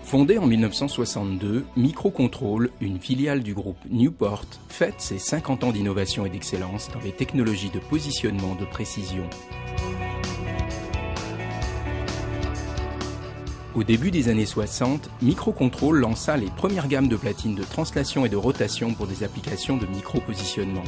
Fondée en 1962, Microcontrol, une filiale du groupe Newport, fête ses 50 ans d'innovation et d'excellence dans les technologies de positionnement de précision. Au début des années 60, Microcontrol lança les premières gammes de platines de translation et de rotation pour des applications de micro-positionnement.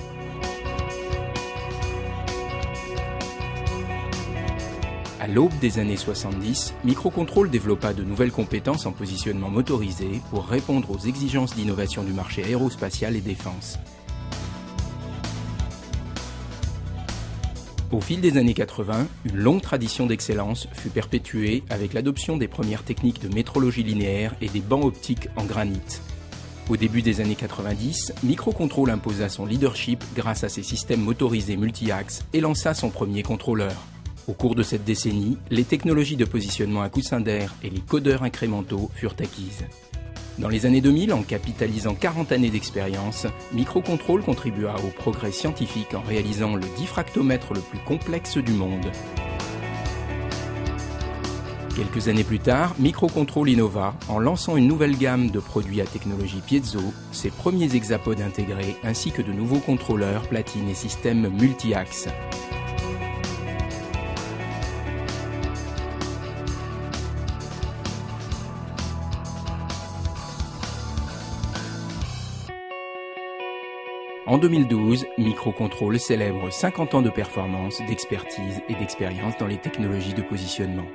À l'aube des années 70, Microcontrol développa de nouvelles compétences en positionnement motorisé pour répondre aux exigences d'innovation du marché aérospatial et défense. Au fil des années 80, une longue tradition d'excellence fut perpétuée avec l'adoption des premières techniques de métrologie linéaire et des bancs optiques en granit. Au début des années 90, Microcontrol imposa son leadership grâce à ses systèmes motorisés multi-axes et lança son premier contrôleur. Au cours de cette décennie, les technologies de positionnement à coussin d'air et les codeurs incrémentaux furent acquises. Dans les années 2000, en capitalisant 40 années d'expérience, Microcontrol contribua au progrès scientifique en réalisant le diffractomètre le plus complexe du monde. Quelques années plus tard, Microcontrol innova en lançant une nouvelle gamme de produits à technologie piezo, ses premiers hexapodes intégrés ainsi que de nouveaux contrôleurs, platines et systèmes multi-axes. En 2012, Microcontrol célèbre 50 ans de performance, d'expertise et d'expérience dans les technologies de positionnement.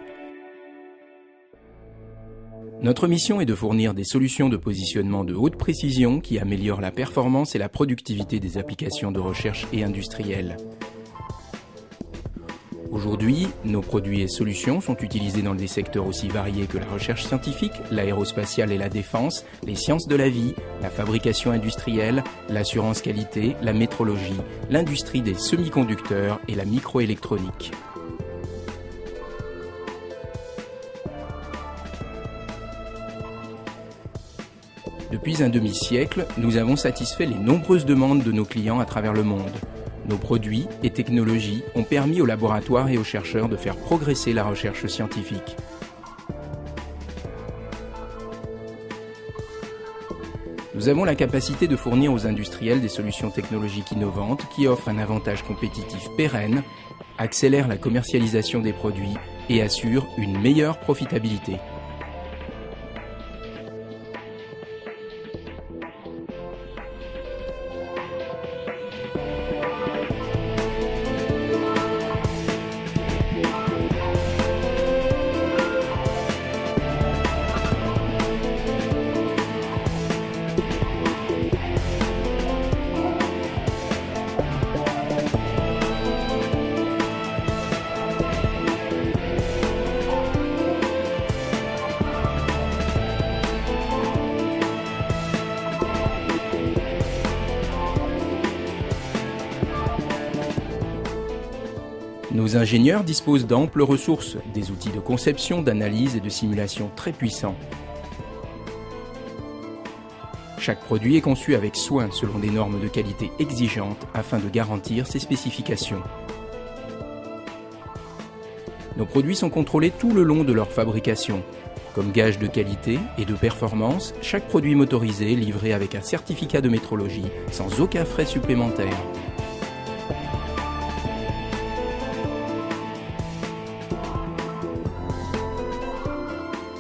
Notre mission est de fournir des solutions de positionnement de haute précision qui améliorent la performance et la productivité des applications de recherche et industrielles. Aujourd'hui, nos produits et solutions sont utilisés dans des secteurs aussi variés que la recherche scientifique, l'aérospatiale et la défense, les sciences de la vie, la fabrication industrielle, l'assurance qualité, la métrologie, l'industrie des semi-conducteurs et la microélectronique. Depuis un demi-siècle, nous avons satisfait les nombreuses demandes de nos clients à travers le monde. Nos produits et technologies ont permis aux laboratoires et aux chercheurs de faire progresser la recherche scientifique. Nous avons la capacité de fournir aux industriels des solutions technologiques innovantes qui offrent un avantage compétitif pérenne, accélèrent la commercialisation des produits et assurent une meilleure profitabilité. Nos ingénieurs disposent d'amples ressources, des outils de conception, d'analyse et de simulation très puissants. Chaque produit est conçu avec soin selon des normes de qualité exigeantes afin de garantir ses spécifications. Nos produits sont contrôlés tout le long de leur fabrication. Comme gage de qualité et de performance, chaque produit motorisé est livré avec un certificat de métrologie sans aucun frais supplémentaire.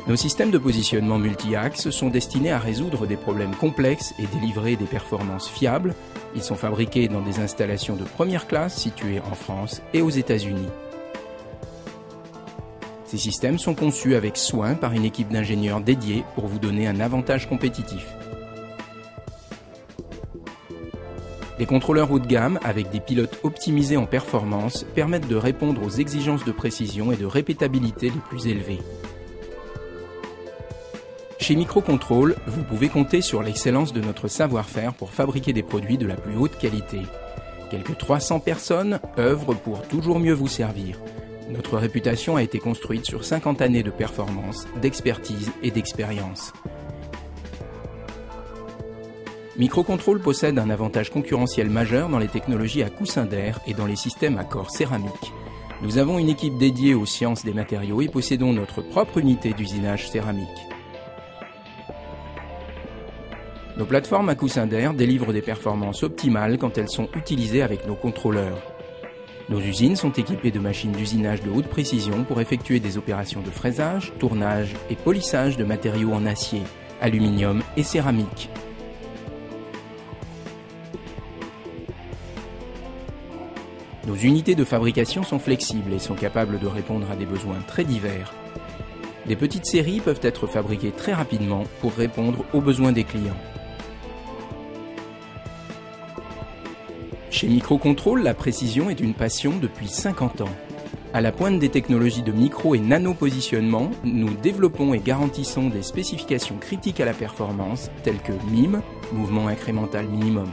Nos systèmes de positionnement multi-axes sont destinés à résoudre des problèmes complexes et délivrer des performances fiables. Ils sont fabriqués dans des installations de première classe situées en France et aux États-Unis. Ces systèmes sont conçus avec soin par une équipe d'ingénieurs dédiée pour vous donner un avantage compétitif. Les contrôleurs haut de gamme, avec des pilotes optimisés en performance, permettent de répondre aux exigences de précision et de répétabilité les plus élevées. Chez Microcontrol, vous pouvez compter sur l'excellence de notre savoir-faire pour fabriquer des produits de la plus haute qualité. Quelques 300 personnes œuvrent pour toujours mieux vous servir. Notre réputation a été construite sur 50 années de performance, d'expertise et d'expérience. Microcontrol possède un avantage concurrentiel majeur dans les technologies à coussin d'air et dans les systèmes à corps céramique. Nous avons une équipe dédiée aux sciences des matériaux et possédons notre propre unité d'usinage céramique. Nos plateformes à coussin d'air délivrent des performances optimales quand elles sont utilisées avec nos contrôleurs. Nos usines sont équipées de machines d'usinage de haute précision pour effectuer des opérations de fraisage, tournage et polissage de matériaux en acier, aluminium et céramique. Nos unités de fabrication sont flexibles et sont capables de répondre à des besoins très divers. Des petites séries peuvent être fabriquées très rapidement pour répondre aux besoins des clients. Chez Microcontrôle, la précision est une passion depuis 50 ans. À la pointe des technologies de micro et nano-positionnement, nous développons et garantissons des spécifications critiques à la performance, telles que MIM, mouvement incrémental minimum.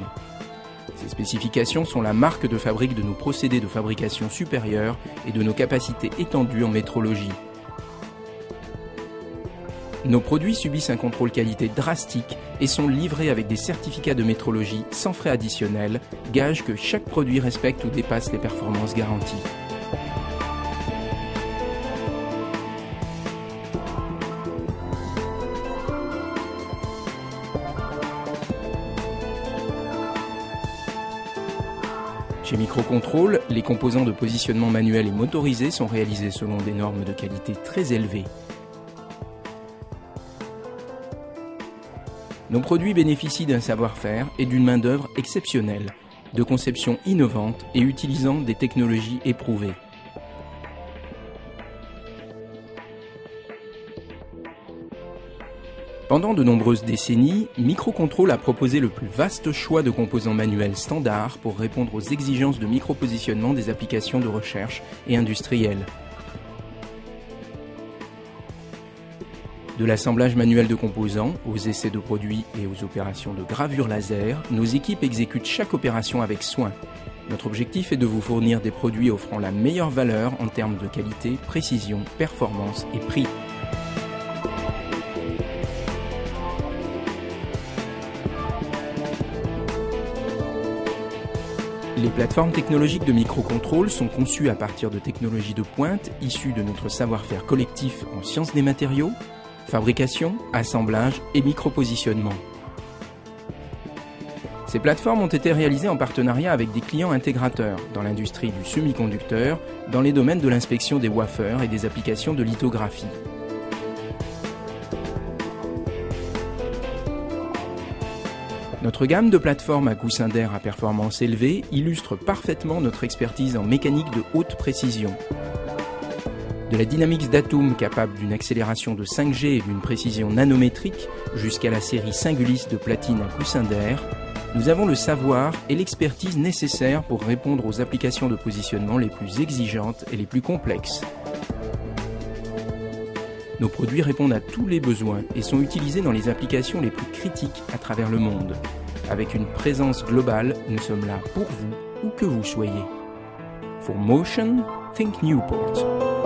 Ces spécifications sont la marque de fabrique de nos procédés de fabrication supérieurs et de nos capacités étendues en métrologie. Nos produits subissent un contrôle qualité drastique et sont livrés avec des certificats de métrologie sans frais additionnels, gage que chaque produit respecte ou dépasse les performances garanties. Chez Microcontrôle, les composants de positionnement manuel et motorisé sont réalisés selon des normes de qualité très élevées. Nos produits bénéficient d'un savoir-faire et d'une main-d'œuvre exceptionnelle, de conception innovante et utilisant des technologies éprouvées. Pendant de nombreuses décennies, Microcontrôle a proposé le plus vaste choix de composants manuels standards pour répondre aux exigences de micropositionnement des applications de recherche et industrielles. De l'assemblage manuel de composants, aux essais de produits et aux opérations de gravure laser, nos équipes exécutent chaque opération avec soin. Notre objectif est de vous fournir des produits offrant la meilleure valeur en termes de qualité, précision, performance et prix. Les plateformes technologiques de Microcontrôle sont conçues à partir de technologies de pointe issues de notre savoir-faire collectif en sciences des matériaux, fabrication, assemblage et micropositionnement. Ces plateformes ont été réalisées en partenariat avec des clients intégrateurs dans l'industrie du semi-conducteur, dans les domaines de l'inspection des wafers et des applications de lithographie. Notre gamme de plateformes à coussin d'air à performance élevée illustre parfaitement notre expertise en mécanique de haute précision. De la Dynamics d'Atom capable d'une accélération de 5G et d'une précision nanométrique jusqu'à la série Singulis de platine à coussin d'air, nous avons le savoir et l'expertise nécessaires pour répondre aux applications de positionnement les plus exigeantes et les plus complexes. Nos produits répondent à tous les besoins et sont utilisés dans les applications les plus critiques à travers le monde. Avec une présence globale, nous sommes là pour vous, où que vous soyez. For Motion, think Newport.